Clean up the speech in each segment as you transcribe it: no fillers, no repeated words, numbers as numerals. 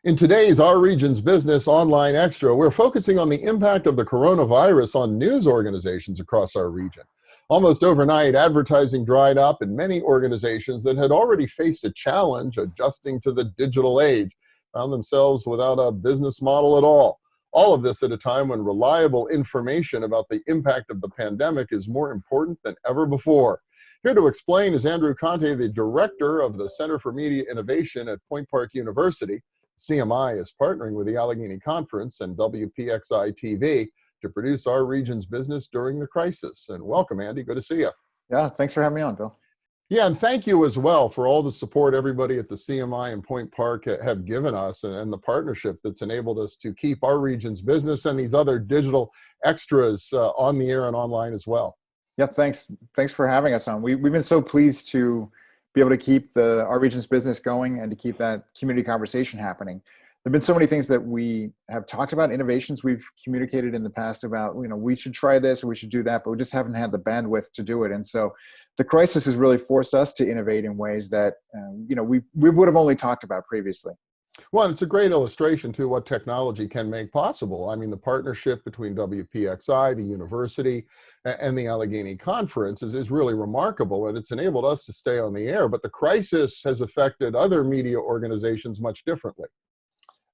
In today's Our Region's Business Online Extra, we're focusing on the impact of the coronavirus on news organizations across our region. Almost overnight, advertising dried up, and many organizations that had already faced a challenge adjusting to the digital age found themselves without a business model at all. All of this at a time when reliable information about the impact of the pandemic is more important than ever before. Here to explain is Andrew Conte, the director of the Center for Media Innovation at Point Park University. CMI is partnering with the Allegheny Conference and WPXI TV to produce Our Region's Business during the crisis. And welcome, Andy. Good to see you. Yeah, thanks for having me on, Bill. Yeah, and thank you as well for all the support everybody at the CMI and Point Park have given us, and the partnership that's enabled us to keep Our Region's Business and these other digital extras on the air and online as well. Yeah, thanks for having us on. We've been so pleased to be able to keep Our Region's Business going and to keep that community conversation happening. There have been so many things that we have talked about, innovations we've communicated in the past about, we should try this or we should do that, but we just haven't had the bandwidth to do it. And so the crisis has really forced us to innovate in ways that, we would have only talked about previously. Well, it's a great illustration to what technology can make possible. I mean, the partnership between WPXI, the university, and the Allegheny Conference is really remarkable, and it's enabled us to stay on the air. But the crisis has affected other media organizations much differently.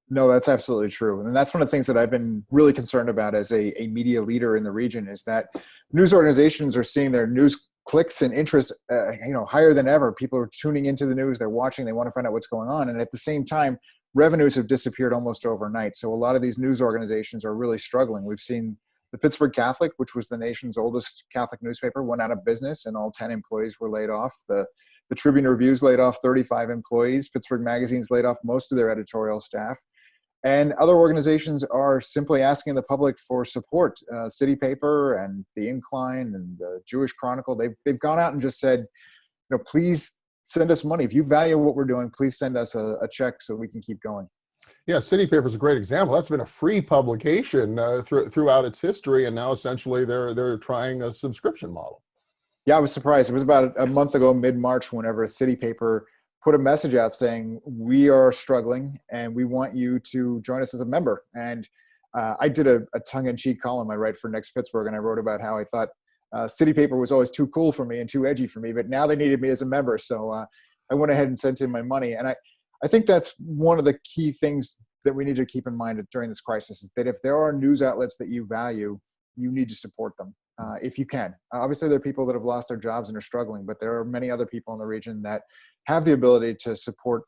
No, that's absolutely true. And that's one of the things that I've been really concerned about as a media leader in the region is that news organizations are seeing their news clicks and interest higher than ever. People are tuning into the news, they're watching, they want to find out what's going on. And at the same time, revenues have disappeared almost overnight. So a lot of these news organizations are really struggling. We've seen the Pittsburgh Catholic, which was the nation's oldest Catholic newspaper, went out of business and all 10 employees were laid off. The Tribune Review's laid off 35 employees. Pittsburgh Magazine's laid off most of their editorial staff. And other organizations are simply asking the public for support. City Paper and The Incline and the Jewish Chronicle, they've gone out and just said, please send us money. If you value what we're doing, please send us a check so we can keep going. Yeah, City Paper is a great example. That's been a free publication throughout its history, and now essentially they're trying a subscription model. Yeah, I was surprised. It was about a month ago, mid-March, whenever City Paper put a message out saying, we are struggling and we want you to join us as a member. And I did a tongue-in-cheek column I write for Next Pittsburgh, and I wrote about how I thought City Paper was always too cool for me and too edgy for me, but now they needed me as a member. So I went ahead and sent in my money. And I think that's one of the key things that we need to keep in mind during this crisis is that if there are news outlets that you value, you need to support them if you can. Obviously, there are people that have lost their jobs and are struggling, but there are many other people in the region that have the ability to support.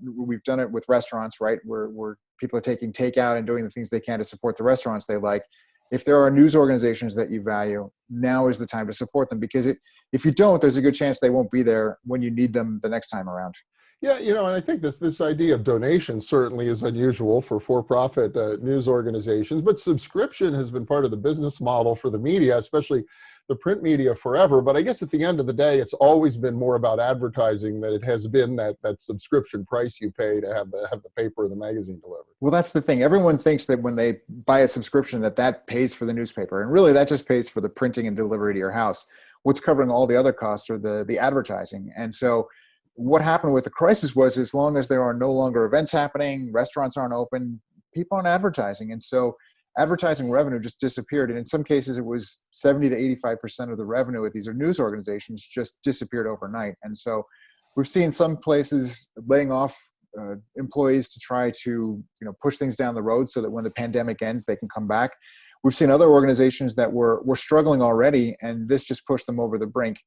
We've done it with restaurants, right? Where people are taking takeout and doing the things they can to support the restaurants they like. If there are news organizations that you value, now is the time to support them, because if you don't, there's a good chance they won't be there when you need them the next time around. Yeah, and I think this idea of donation certainly is unusual for-profit news organizations, but subscription has been part of the business model for the media, especially the print media, forever. But I guess at the end of the day, it's always been more about advertising than it has been that subscription price you pay to have the paper or the magazine delivered. Well, that's the thing. Everyone thinks that when they buy a subscription that pays for the newspaper, and really that just pays for the printing and delivery to your house. What's covering all the other costs are the advertising. And so what happened with the crisis was, as long as there are no longer events happening, restaurants aren't open, people aren't advertising. And so advertising revenue just disappeared. And in some cases, it was 70 to 85% of the revenue at these news organizations just disappeared overnight. And so we've seen some places laying off employees to try to push things down the road so that when the pandemic ends, they can come back. We've seen other organizations that were struggling already, and this just pushed them over the brink.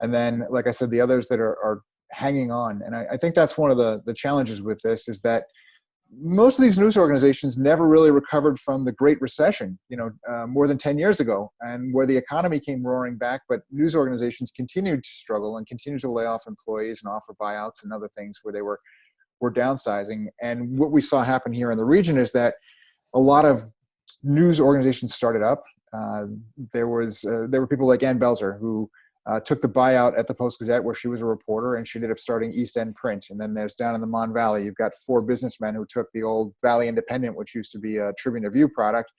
And then, like I said, the others that are hanging on. And I think that's one of the challenges with this is that most of these news organizations never really recovered from the Great Recession, more than 10 years ago, and where the economy came roaring back, but news organizations continued to struggle and continued to lay off employees and offer buyouts and other things where they were downsizing. And what we saw happen here in the region is that a lot of news organizations started up. There were people like Ann Belzer who took the buyout at the Post-Gazette, where she was a reporter, and she ended up starting East End Print. And then there's down in the Mon Valley, you've got four businessmen who took the old Valley Independent, which used to be a Tribune Review product,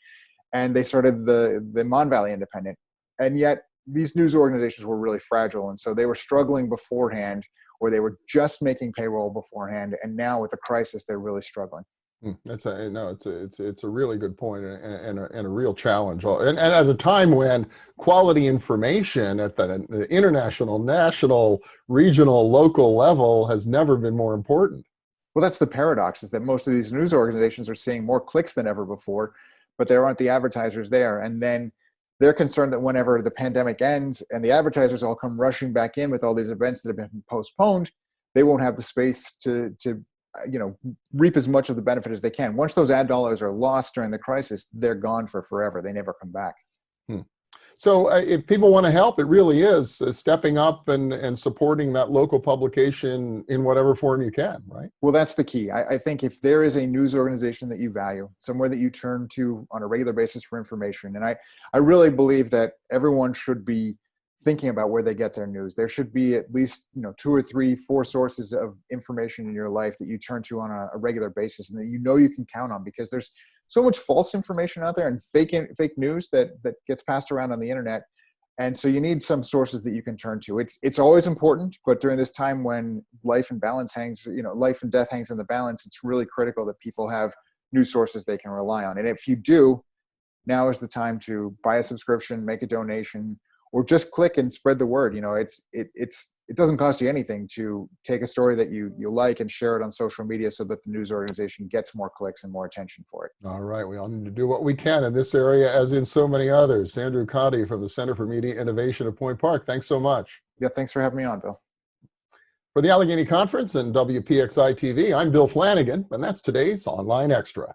and they started the Mon Valley Independent. And yet these news organizations were really fragile. And so they were struggling beforehand, or they were just making payroll beforehand. And now with the crisis, they're really struggling. That's a no. It's a really good point, and a real challenge. And at a time when quality information at the international, national, regional, local level has never been more important. Well, that's the paradox, is that most of these news organizations are seeing more clicks than ever before, but there aren't the advertisers there. And then they're concerned that whenever the pandemic ends and the advertisers all come rushing back in with all these events that have been postponed, they won't have the space to reap as much of the benefit as they can. Once those ad dollars are lost during the crisis, they're gone for forever. They never come back. Hmm. So if people want to help, it really is stepping up and supporting that local publication in whatever form you can, right? Well, that's the key. I think if there is a news organization that you value, somewhere that you turn to on a regular basis for information, and I really believe that everyone should be thinking about where they get their news. There should be at least 2 or 3, 4 sources of information in your life that you turn to on a regular basis and that you can count on, because there's so much false information out there and fake news that gets passed around on the internet. And so you need some sources that you can turn to. It's always important, but during this time when life and death hangs in the balance, it's really critical that people have news sources they can rely on. And if you do, now is the time to buy a subscription, make a donation, or just click and spread the word. It doesn't cost you anything to take a story that you like and share it on social media so that the news organization gets more clicks and more attention for it. All right, we all need to do what we can in this area, as in so many others. Andrew Conte from the Center for Media Innovation at Point Park, thanks so much. Yeah, thanks for having me on, Bill. For the Allegheny Conference and WPXI TV, I'm Bill Flanagan, and that's today's Online Extra.